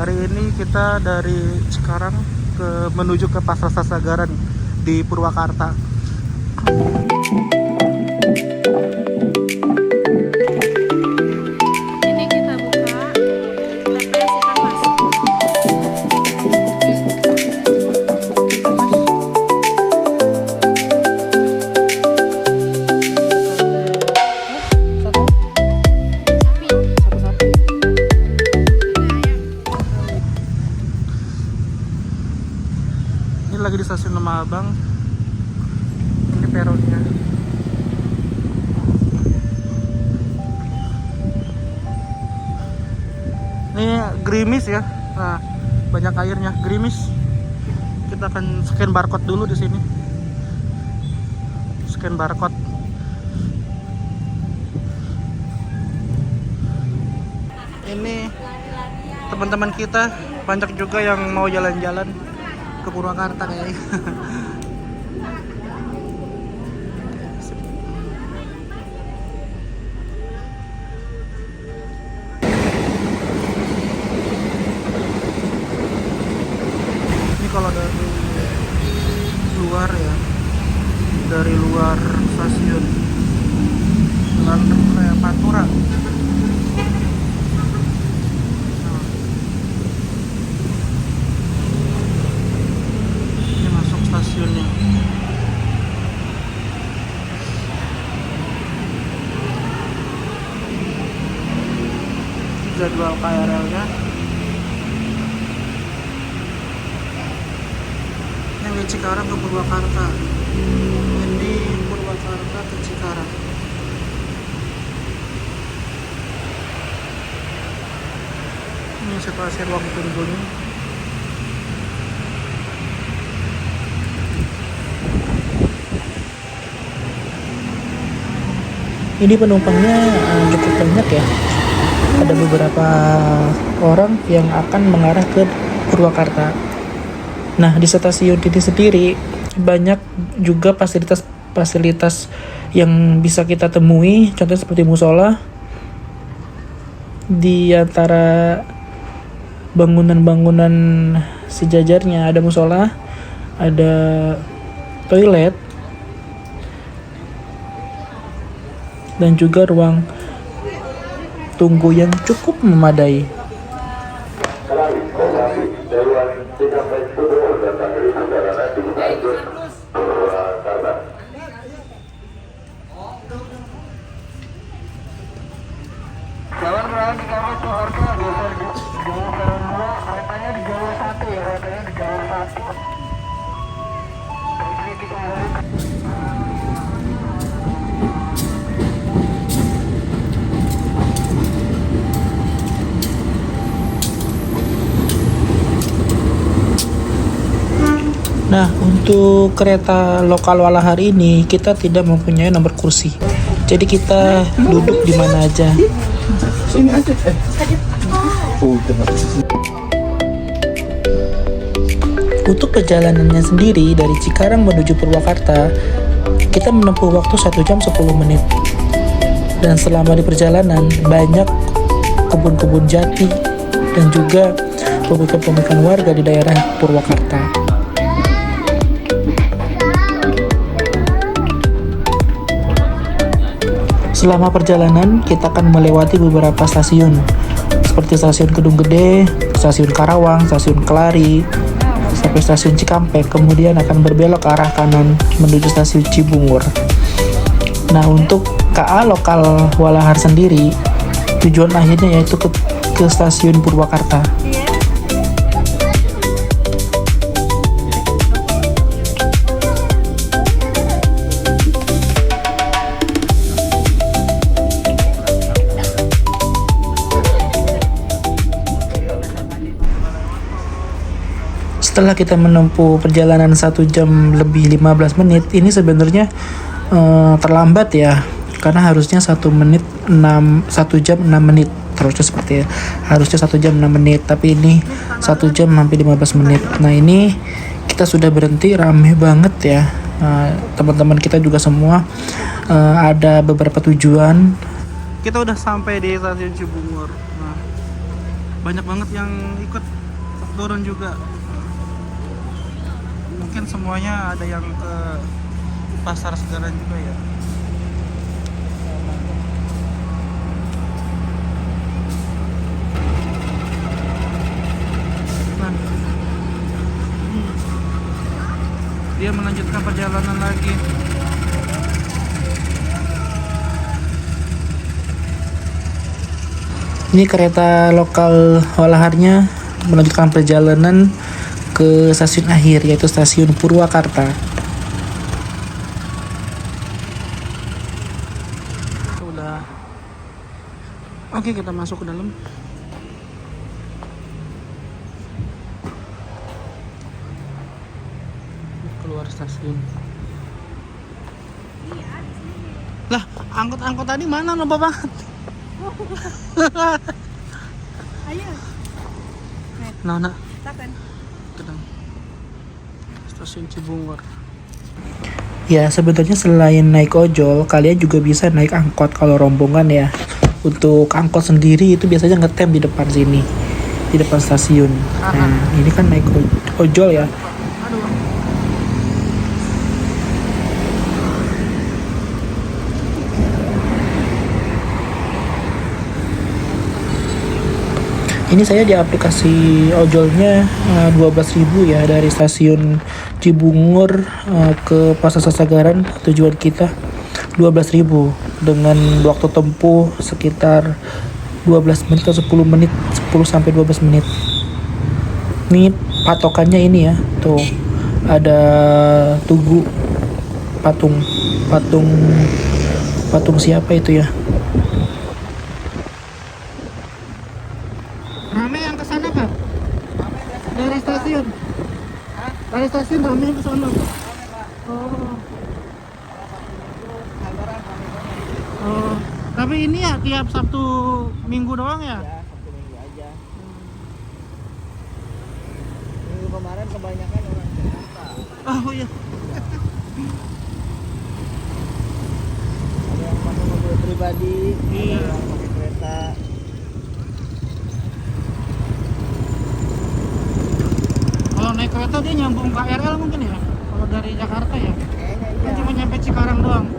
Hari ini kita dari Cikarang menuju ke Pasar Sasagaran di Purwakarta. Ini kita buka TPS ikan mas. Ini lagi di stasiun Lembah Abang. Ini peronnya. Ini gerimis ya. Nah, banyak airnya, gerimis. Kita akan scan barcode dulu di sini. Scan barcode. Ini teman-teman kita banyak juga yang mau jalan-jalan ke Purwakarta kayaknya. Ini kalau dari luar ya, dari luar stasiun kayak Pantura. Ini masuk stasiunnya. Jadwal KRL-nya. Ini Cikarang ke Purwakarta. Ini Purwakarta ke Cikarang. Ini situasi ruang tunggunya. Ini penumpangnya cukup banyak ya. Ada beberapa orang yang akan mengarah ke Purwakarta. Nah, di stasiun ini sendiri banyak juga fasilitas yang bisa kita temui, contohnya seperti musola. Di antara bangunan-bangunan sejajarnya ada musola, ada toilet, dan juga ruang tunggu yang cukup memadai. Jalan Raya di Kampus Soeharto biasa di jalur Peron 2, keretanya di jalur 1 ya, keretanya di jalur 1. Ini kembali ke Nah, untuk kereta lokal Walahar ini kita tidak mempunyai nomor kursi. Jadi kita duduk di mana aja. Untuk perjalanannya sendiri dari Cikarang menuju Purwakarta, kita menempuh waktu 1 jam 10 menit. Dan selama di perjalanan banyak kebun-kebun jati dan juga pemukiman warga di daerah Purwakarta. Selama perjalanan, kita akan melewati beberapa stasiun, seperti stasiun Kedung Gede, stasiun Karawang, stasiun Kelari, sampai stasiun Cikampek, kemudian akan berbelok ke arah kanan menuju stasiun Cibungur. Nah, untuk KA lokal Walahar sendiri, tujuan akhirnya yaitu ke stasiun Purwakarta. Setelah kita menempuh perjalanan 1 jam lebih 15 menit, ini sebenarnya terlambat ya, karena harusnya 1 jam 6 menit terusnya seperti harusnya 1 jam 6 menit, tapi ini 1 jam hampir 15 menit. Nah, ini kita sudah berhenti, rame banget ya. Teman-teman kita juga semua ada beberapa tujuan. Kita udah sampai di stasiun Cibungur. Nah, banyak banget yang ikut turun juga. Mungkin semuanya ada yang ke pasar Segaran juga ya. Nah, dia melanjutkan perjalanan lagi. Ini kereta lokal olahannya melanjutkan perjalanan ke stasiun akhir, yaitu stasiun Purwakarta. Udah. Oke, kita masuk ke dalam. Keluar stasiun. Lah, angkot-angkot tadi mana lupa banget. Ayo. Nah, Takkan. tenang. Stasiun Cibungur. Ya, sebetulnya selain naik ojol, kalian juga bisa naik angkot kalau rombongan ya. Untuk angkot sendiri itu biasanya ngetem di depan sini, di depan stasiun. Nah, ini kan naik ojol ya. Aduh. Ini saya di aplikasi ojolnya 12.000 ya dari stasiun Cibungur ke Pasar Sasagaran tujuan kita 12.000 dengan waktu tempuh sekitar 12 menit atau 10 menit, 10 sampai 12 menit. Ini patokannya ini ya. Tuh ada tugu patung siapa itu ya? Rame yang ke sana, Pak? Dari stasiun. Dari stasiun rame yang ke sana. Oh. Oh. Tapi ini ya tiap Sabtu Minggu doang ya? Ya, Sabtu Minggu aja. Minggu kemarin kebanyakan orang Jakarta. Oh iya. Ada yang pakai mobil pribadi, Iya. ada yang pakai kereta. Kalau naik kereta dia nyambung KRL mungkin ya? Kalau dari Jakarta ya? Kayaknya Kan iya. cuma nyampe Cikarang doang.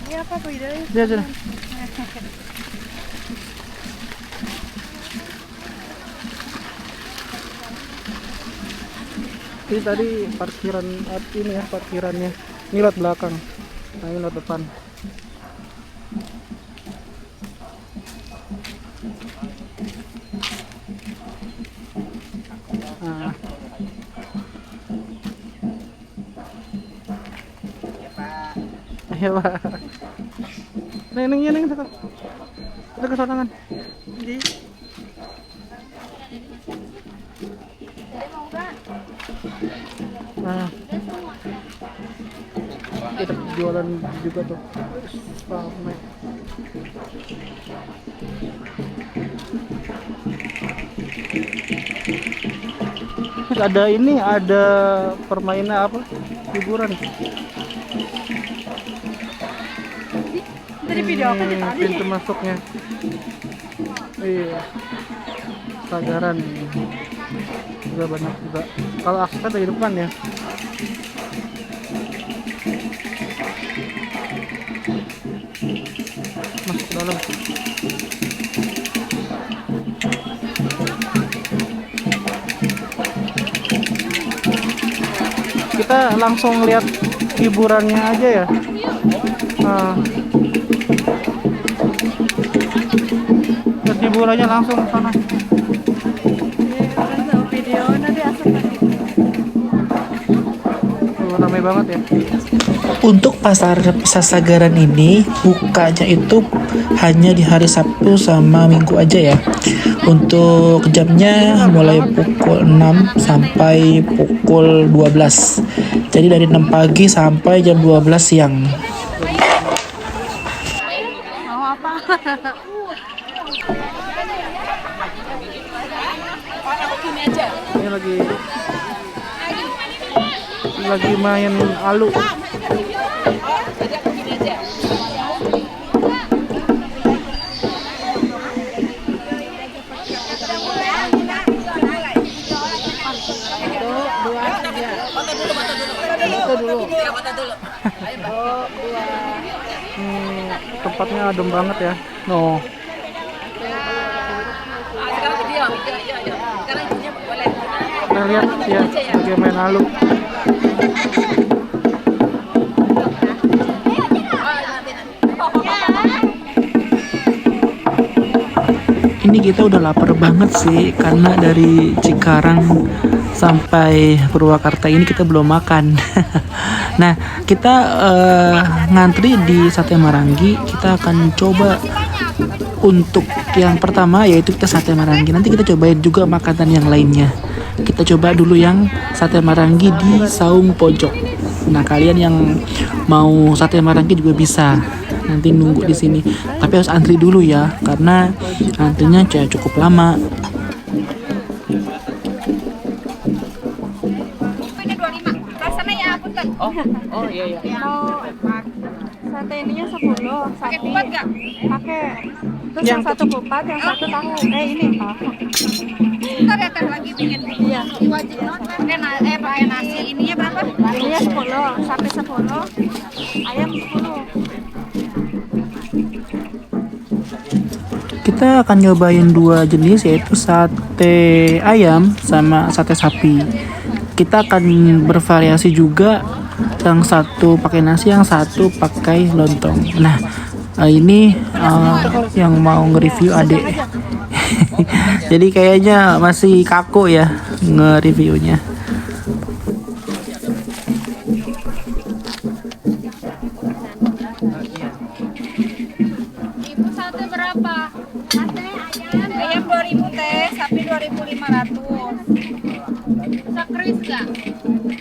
Ini apa tuh ide? Dia aja. Ini tadi parkiran ini ya parkirannya. Ini lot belakang. Nah ini lot depan. Nah. Ayo Pak. Neng dekat. Ada kesorangan. Di. Nah. Kita jualan juga tuh. Ramai. Terus ada ini, ada permainan apa? Hiburan. Dari video apa Ini tadi? pintu masuknya. Iya. Sagaran. Juga banyak juga. Kalau aksesnya dari depan ya. Masuk ke dalam. Kita langsung lihat hiburannya aja ya. Nah. Lihat hiburannya langsung ke sana. ramai banget ya. Untuk pasar Sasagaran ini bukanya itu hanya di hari Sabtu sama Minggu aja ya. Untuk jamnya mulai pukul 6 sampai pukul 12. Jadi dari 6 pagi sampai jam 12 siang. Mau apa? Ini lagi main alu. Tempatnya adem banget ya. No. Kita lihat ya, lagi main alu. Ini kita udah lapar banget sih karena dari Cikarang sampai Purwakarta ini kita belum makan. Nah, kita ngantri di Sate Marangi. Kita akan coba untuk yang pertama yaitu kita Sate Marangi. Nanti kita cobain juga makanan yang lainnya. Kita coba dulu yang Sate Marangi di Saung Pojok. Nah, kalian yang mau Sate Marangi juga bisa nanti nunggu di sini. Tapi harus antri dulu ya, karena antrinya cukup lama. Oh iya. Mau sate ininya 10. Pakai kupat nggak? Pakai. Terus yang satu kupat, yang satu tahu. Ini. Ntar ya lagi bikin. Iya. Wajib pakai nasi. Ininya berapa? Ininya 10. Sapi 10. Ayam 10. Kita akan nyobain dua jenis yaitu sate ayam sama sate sapi. Kita akan bervariasi juga, yang satu pakai nasi, yang satu pakai lontong. Nah, ini yang mau nge-review adek. Jadi kayaknya masih kaku ya nge-reviewnya. Ibu sate berapa? Ayam 2000 teh, sapi 2500. Kris nggak?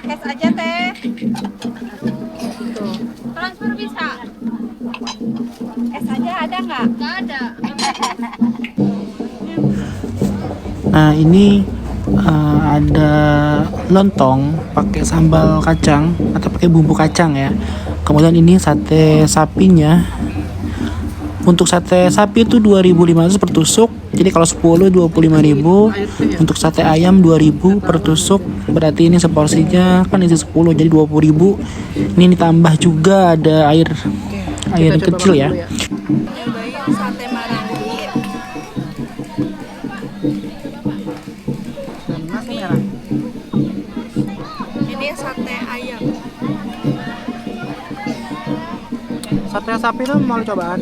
Cash aja teh. Transfer bisa? Cash aja ada nggak? Nggak ada. Nah, ini ada lontong pakai sambal kacang atau pakai bumbu kacang ya. Kemudian ini sate sapinya. Untuk sate sapi itu 2.500 per tusuk. Jadi kalau 10 25.000. Untuk sate ayam 2.000 per tusuk. Berarti ini seporsinya kan isi 10 jadi 20.000. Ini ditambah juga ada air kecil ya. Nyobain sate Marangi. Ini sate ayam. Sate sapi itu mau cobaan.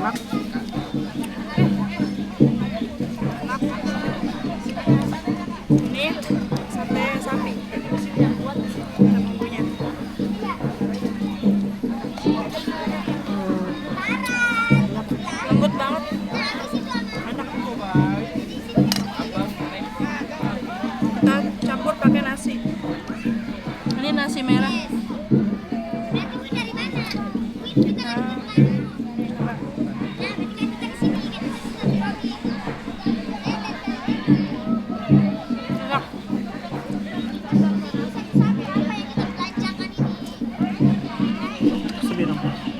Enak. Ini sate sapi. Ada bumbunya. Lembut banget. Enak. Kita campur pakai nasi. Ini nasi merah.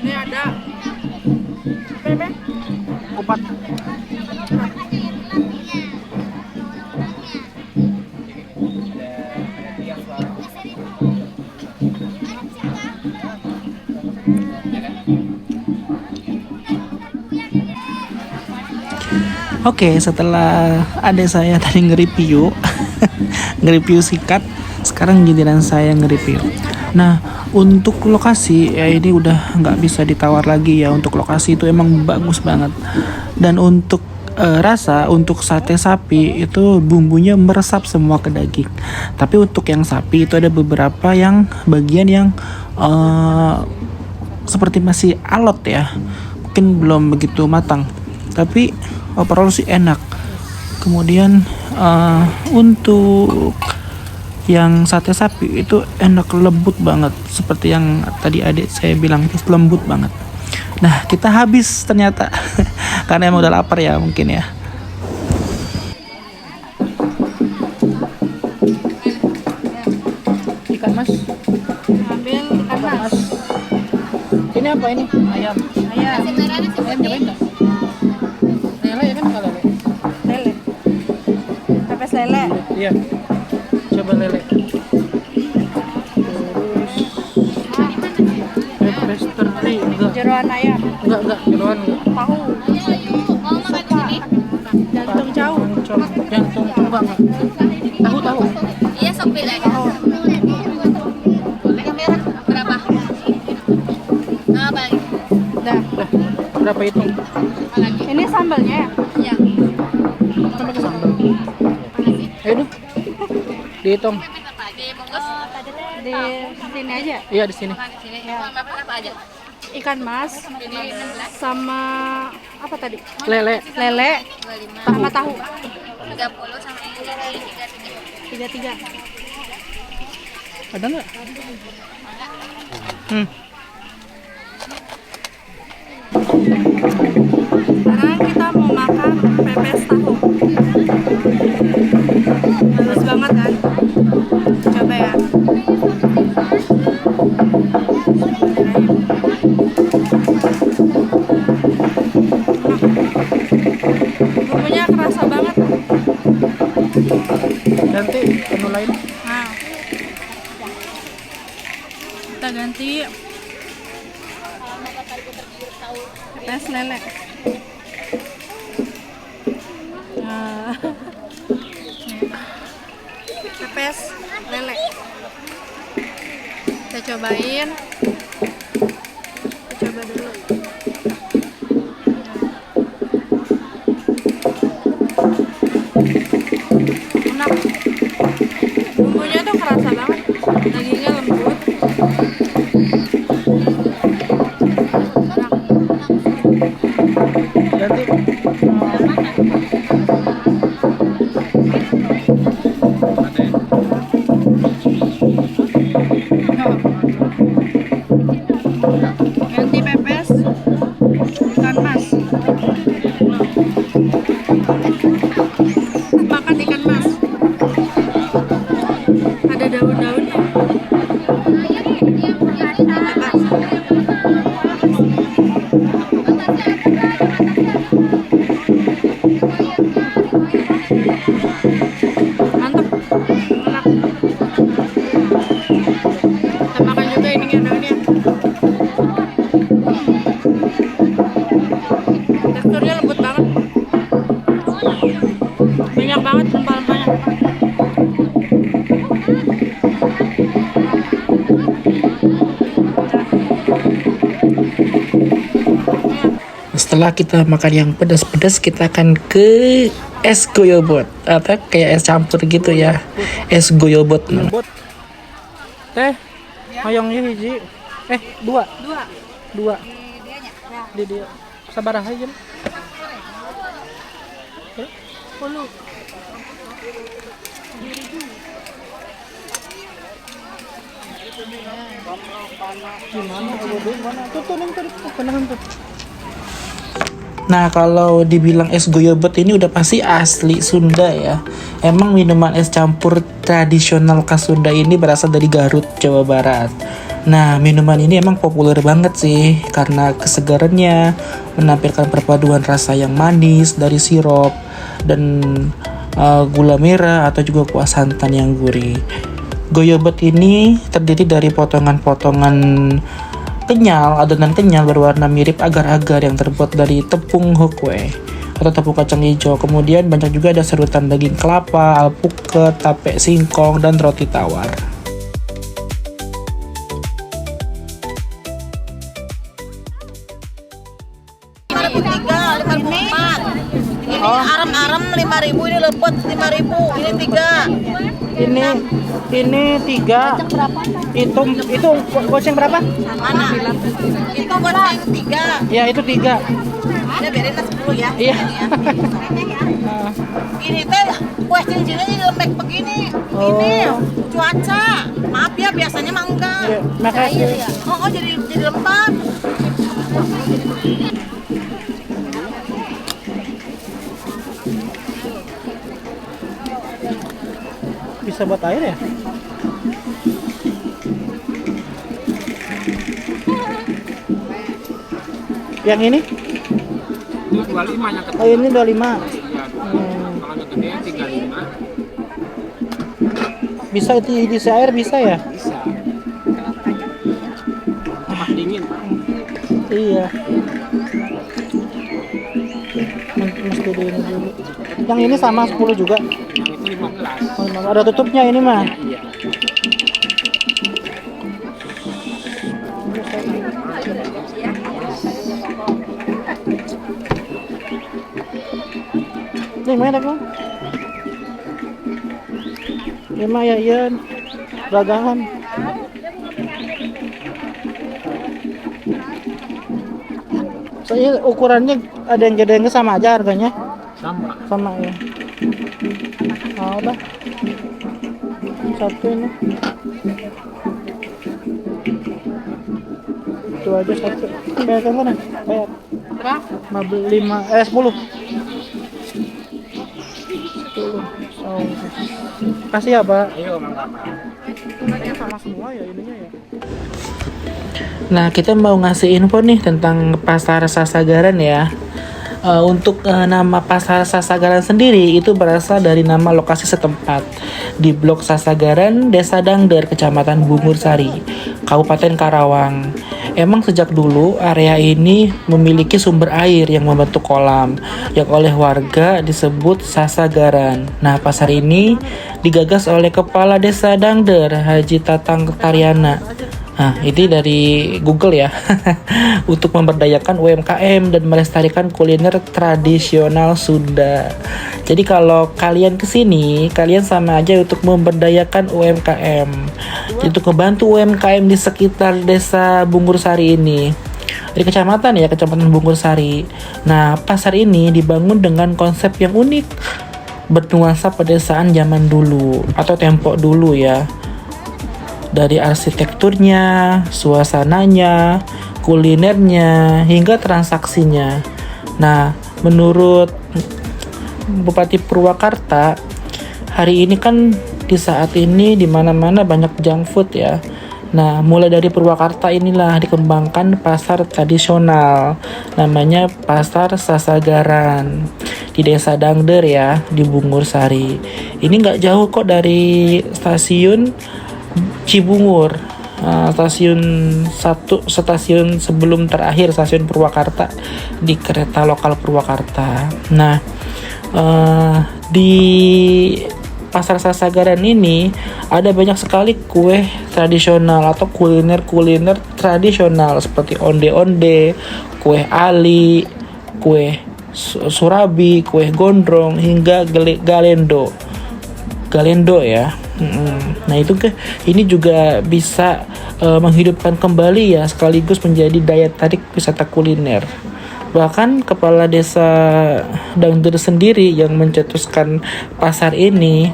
Ini ada Kupat. Oke, setelah ada saya tadi nge-review nge-review sikat, sekarang giliran saya nge-review. Nah, untuk lokasi ya ini udah nggak bisa ditawar lagi ya. Untuk lokasi itu emang bagus banget. Dan untuk rasa untuk sate sapi itu bumbunya meresap semua ke daging. Tapi untuk yang sapi itu ada beberapa yang bagian yang seperti masih alot ya, mungkin belum begitu matang. Tapi overall sih enak. Kemudian untuk yang sate sapi itu enak, lembut banget, seperti yang tadi adik saya bilang itu lembut banget. Nah, kita habis ternyata karena emang udah lapar ya mungkin ya. Ikan mas, Ambil ikan mas. ini apa ini? Ayam. Ayam. Ayam nyobain nggak? Lele ya kan, nggak lele? Lele. Pepes lele. Iya. Coba lele. Terus pepes teri enggak? Jeroan ayam. Enggak, jeroan enggak. Tahu. Jantung jauh. Jantung coba enggak? Tahu. Iya, sok beli aja. Yang merah berapa? Nah, balik. Dah. Berapa hitung? Ini sambalnya ya? Iya. Kan pakai sambal. Ayo dong. Dihitung. Berapa aja ya, bungkus? Di sini aja. Iya, di sini. Di sini. Berapa aja? Ikan mas sama apa tadi? Lele. Lele 25, sama tahu. 30 sama yang ini 33. 33. Ada nggak? Sekarang kita mau makan pepes tahu. Bagus banget kan? Coba ya. Bumbunya kerasa banget. Ganti menu lain. Nah, kita ganti pepes lele. Nah, pepes lele. Kita cobain. Kita coba dulu. Enak. Bumbunya tuh kerasa banget. Dagingnya lembut. Enak. Ganti. Ganti pepes ikan mas. Makan ikan mas. Ada daun-daunnya. Mantap. Enak. Kita makan juga ininya daunnya. Teksturnya lembut banget. Banyak banget rempah-rempahnya. Setelah kita makan yang pedas-pedas, kita akan ke es goyobot atau kayak es campur gitu ya. Es goyobot. Bot. Teh, mayongnya hiji. Dua. Dua. Di dia. Sabaraha aja. 10. Gimana? Mana? Tuh, nang tadi. Kenahan tuh. Nah, kalau dibilang es goyobot ini udah pasti asli Sunda ya. Emang minuman es campur tradisional khas Sunda ini berasal dari Garut, Jawa Barat. Nah, minuman ini emang populer banget sih karena kesegarannya, menampilkan perpaduan rasa yang manis dari sirup dan gula merah atau juga kuah santan yang gurih. Goyobot ini terdiri dari potongan-potongan kenyal, adonan kenyal berwarna mirip agar-agar yang terbuat dari tepung hokwe atau tepung kacang hijau. Kemudian banyak juga ada serutan daging kelapa, alpukat, tape singkong, dan roti tawar. arem 5.000, ini lepet 5.000, ini 3. Ini 3. Itu goceng berapa? Mana? Itu goceng 3. Ya, itu 3. Ada berin 10 ya. Iya. Ini teh kue cincinnya jadi lembek begini. Ini cuaca. Maaf ya, biasanya mah enggak. Ya, makasih. Oh, jadi lembab. Bisa buat air ya? Yang ini? Ini 25 yang Oh, ini 25. Kalau yang gede 35 Bisa diisi air bisa ya? bisa. Tempat dingin. Iya. Mesti di ini dulu. Yang ini sama 10 juga. Yang itu 15. Oh, ada tutupnya ini mah. Iya. Ini mana kok? Lima ya Ian. Dagangan. Soalnya ukurannya ada yang gede yang sama aja harganya. Sama. Sama ya. Oh, udah. Satu ini. Itu aja satu. Bayar kan sana? Bayar. Berapa? 10. 10. Oh. Kasih ya, Pak. Ayo, mangga. Sama semua ya ininya ya. Nah, kita mau ngasih info nih tentang Pasar Sasagaran ya. Untuk nama Pasar Sasagaran sendiri itu berasal dari nama lokasi setempat di Blok Sasagaran, Desa Dangder, Kecamatan Bungursari, Kabupaten Karawang. Emang sejak dulu area ini memiliki sumber air yang membentuk kolam yang oleh warga disebut Sasagaran. Nah, pasar ini digagas oleh Kepala Desa Dangder, Haji Tatang Taryana. Nah, ini dari Google ya. Untuk memberdayakan UMKM dan melestarikan kuliner tradisional Sunda. Jadi kalau kalian kesini, kalian sama aja untuk memberdayakan UMKM. Jadi untuk membantu UMKM di sekitar desa Bungursari ini. Di kecamatan ya, Kecamatan Bungursari. Nah, pasar ini dibangun dengan konsep yang unik, bernuansa pedesaan zaman dulu atau tempo dulu ya. Dari arsitekturnya, suasananya, kulinernya, hingga transaksinya. Nah, menurut Bupati Purwakarta, hari ini kan di saat ini di mana-mana banyak junk food ya. Nah, mulai dari Purwakarta inilah dikembangkan pasar tradisional, namanya Pasar Sasagaran di Desa Dangder ya, di Bungursari. Ini nggak jauh kok dari stasiun Cibungur, stasiun sebelum terakhir stasiun Purwakarta di kereta lokal Purwakarta. Nah, di Pasar Sasagaran ini ada banyak sekali kue tradisional atau kuliner tradisional seperti onde-onde, kue ali, kue surabi, kue gondrong hingga galendo ya. Nah itu ini juga bisa menghidupkan kembali ya, sekaligus menjadi daya tarik wisata kuliner. Bahkan Kepala Desa Dangder sendiri yang mencetuskan pasar ini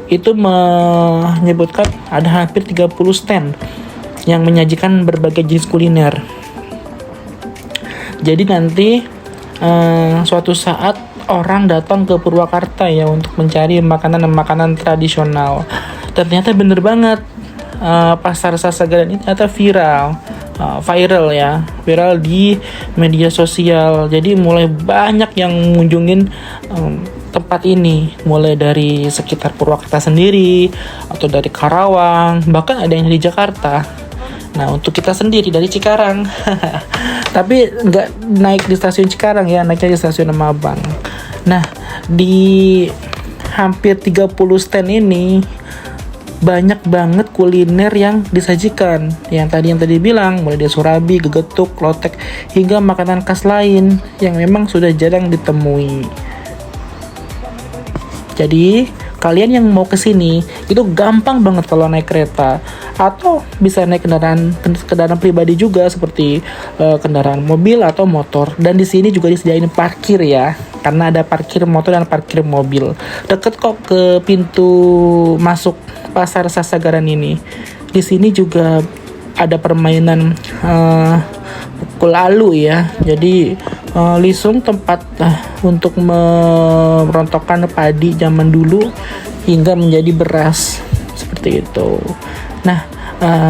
itu menyebutkan ada hampir 30 stand yang menyajikan berbagai jenis kuliner. Jadi nanti suatu saat orang datang ke Purwakarta ya untuk mencari makanan tradisional. Ternyata bener banget, Pasar Sasagaran ini ternyata viral di media sosial. Jadi mulai banyak yang mengunjungin tempat ini, mulai dari sekitar Purwakarta sendiri atau dari Karawang, bahkan ada yang di Jakarta. Nah, untuk kita sendiri dari Cikarang. Tapi nggak naik di stasiun Cikarang ya, naiknya di stasiun Abang. Nah, di hampir 30 stand ini banyak banget kuliner yang disajikan. Yang tadi bilang, mulai dari surabi, gegetuk, lotek, hingga makanan khas lain yang memang sudah jarang ditemui. Jadi kalian yang mau ke sini itu gampang banget kalau naik kereta, atau bisa naik kendaraan pribadi juga seperti kendaraan mobil atau motor. Dan di sini juga disediain parkir ya, karena ada parkir motor dan parkir mobil. Deket kok ke pintu masuk Pasar Sasagaran ini. Di sini juga ada permainan pukul alu ya. Jadi Lisung tempat untuk merontokkan padi zaman dulu hingga menjadi beras seperti itu. Nah,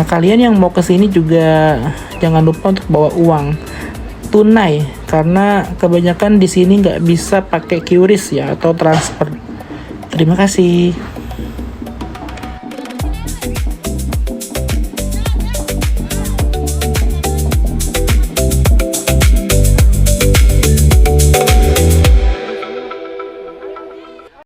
kalian yang mau ke sini juga jangan lupa untuk bawa uang tunai, karena kebanyakan di sini nggak bisa pakai QRIS ya atau transfer. Terima kasih.